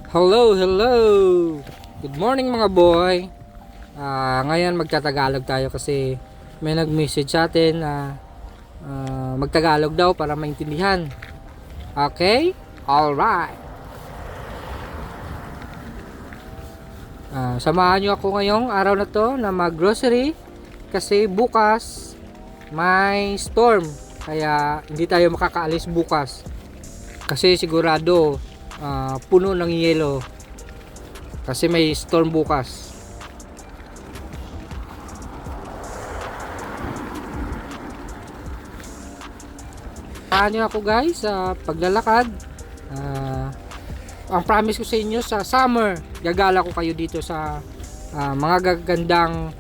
Hello, hello! Good morning mga boy! Ngayon magtatagalog tayo kasi may nag-message sa atin na magtagalog daw para maintindihan. Okay? Alright! Samahan nyo ako ngayong araw na to na mag-grocery kasi bukas may storm. Kaya hindi tayo makakaalis bukas kasi sigurado puno ng yelo kasi may storm bukas. Paano ako guys sa paglalakad. Ang promise ko sa inyo, sa summer gagala ko kayo dito sa mga gagandang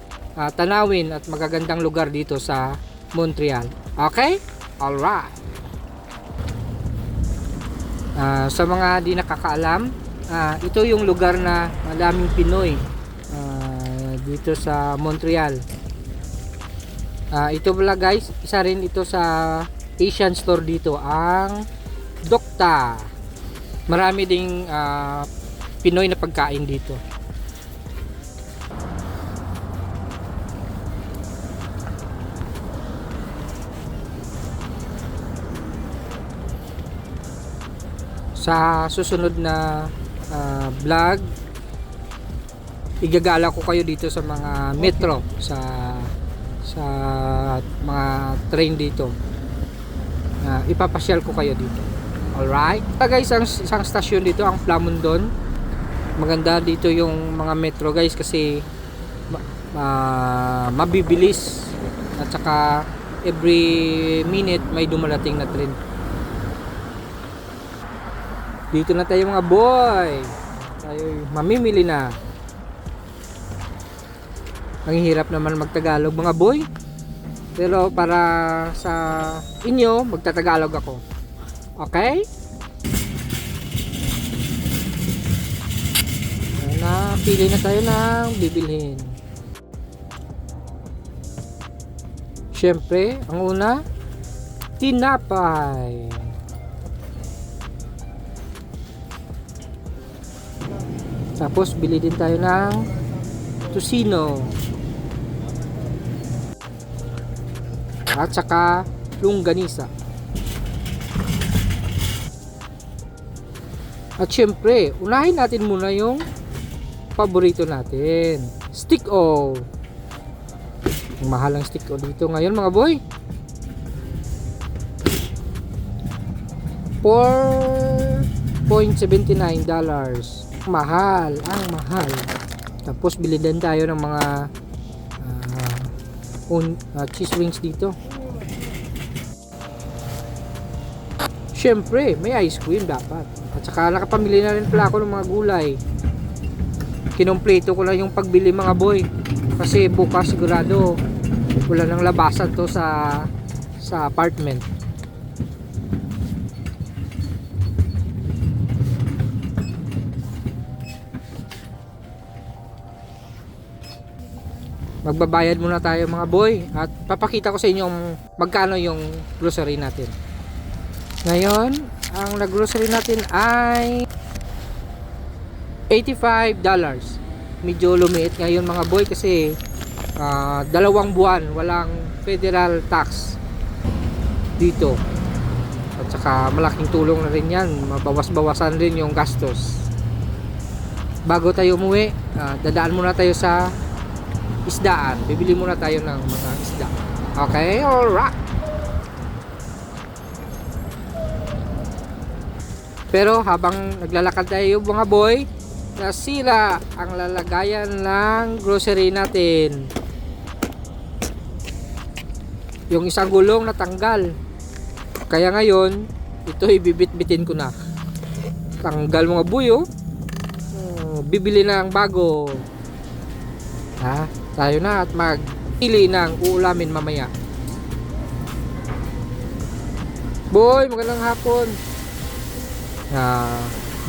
tanawin at magagandang lugar dito sa Montreal. Okay? Alright. Sa mga di nakakaalam, ito yung lugar na madaming Pinoy dito sa Montreal. Ito pala guys, isa rin ito sa Asian store dito, ang Dokta. Marami ding Pinoy na pagkain dito. Sa susunod na vlog, igagala ko kayo dito sa mga metro, sa mga train dito. Ipapasyal ko kayo dito. Alright? Guys, ang isang stasyon dito, ang Plamondon. Maganda dito yung mga metro guys kasi mabibilis at saka every minute may dumarating na train. Dito na tayo mga boy. Tayo mamimili na. Ang hirap naman magtagalog mga boy. Pero para sa inyo, magtatagalog ako. Okay? Na pili na tayo ng bibilhin. Siyempre, ang una, tinapay. Tapos bili din tayo ng tusino. At saka longganisa. At syempre, unahin natin muna yung paborito natin, stick-o. Ang mahal ang stick-o dito ngayon mga boy. $4.79. Mahal, ang mahal. Tapos bili din tayo ng mga cheese wings dito. Syempre, may ice cream dapat. At saka nakapamili na rin pala ako ng mga gulay. Kinompleto ko lang yung pagbili mga boy. Kasi bukas sigurado wala nang labasan to sa apartment. Magbabayad muna tayo mga boy at papakita ko sa inyo magkano yung grocery natin. Ngayon, ang nag-grocery natin ay $85. Medyo lumiit ngayon mga boy kasi 2 buwan walang federal tax dito. At saka malaking tulong na rin yan, mabawas-bawasan rin yung gastos. Bago tayo umuwi, dadaan muna tayo sa isdaan. Bibili muna tayo ng mga isda. Okay? Alright. Pero habang naglalakad tayo mga boy, nasira ang lalagayan ng grocery natin. Yung isang gulong natanggal. Kaya ngayon, ito ibibit-bitin ko na. Tanggal mga boy oh. Bibili na ang bago. Tayo na at magpili ng uulamin mamaya. Boy, magandang hapon.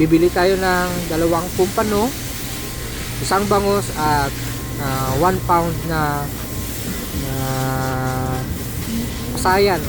Bibili tayo ng 2 pumpano, 1 bangus at 1 pound na pasayan.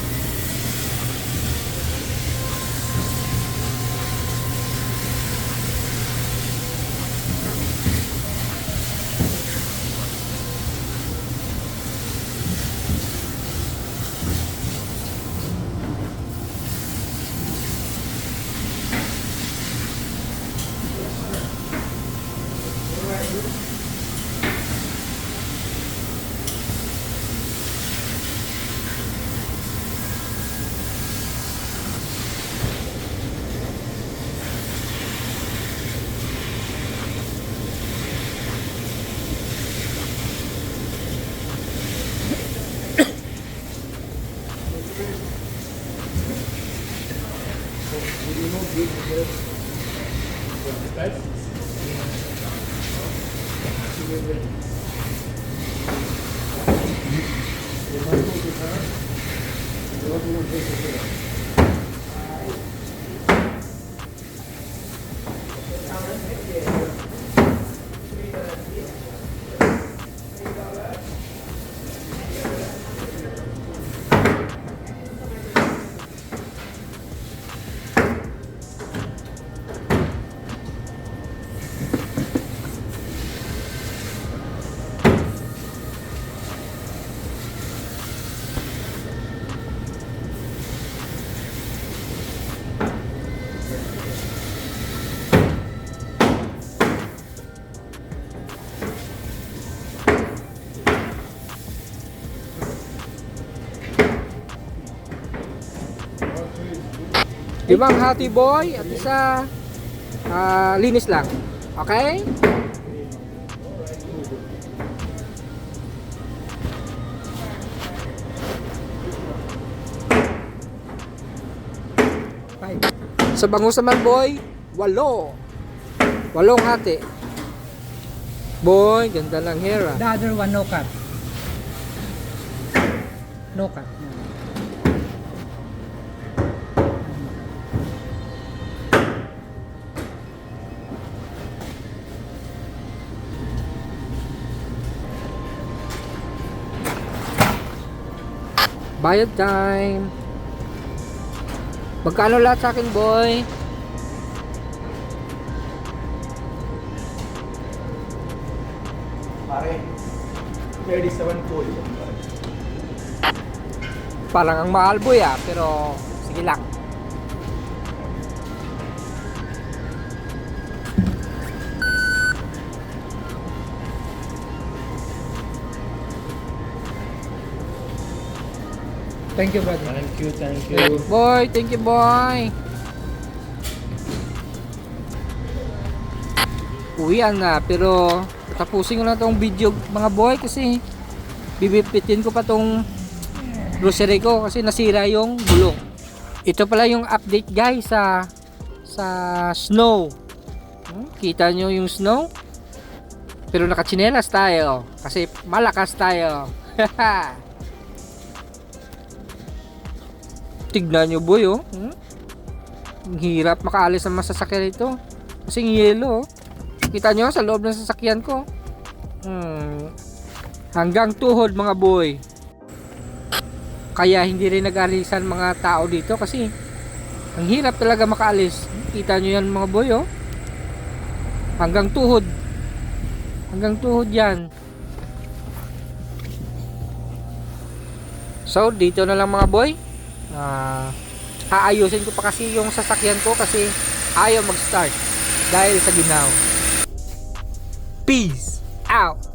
Limang hati boy at isa linis lang. Okay? Sa bangus naman boy, 8. 8 hati. Boy, ganda lang hair ah. The other one, no cut. No cut. Bayad time. Magkano lahat sa akin boy? Pare, 37 full. Parang ang mahal boy ah, pero sige lang. Thank you, brother. Thank you. Boy, thank you boy. Uwian na, pero tapusin ko na tong video mga boy kasi bibipitin ko pa tong grocery ko kasi nasira yung gulong. Ito pala yung update guys sa snow. Kita nyo yung snow? Pero nakachinelas tayo kasi malakas tayo. Tignan nyo boy oh. Ang hirap makaalis ng masasakyan ito kasi yelo oh. Kita nyo sa loob ng sasakyan ko. Hanggang tuhod mga boy. Kaya hindi rin nag-alisan mga tao dito kasi ang hirap talaga makaalis. Kita nyo yan mga boy oh. Hanggang tuhod. Hanggang tuhod yan. So dito na lang mga boy. Aayusin ko pa kasi yung sasakyan ko kasi ayaw mag-start dahil sa ginaw. Peace out.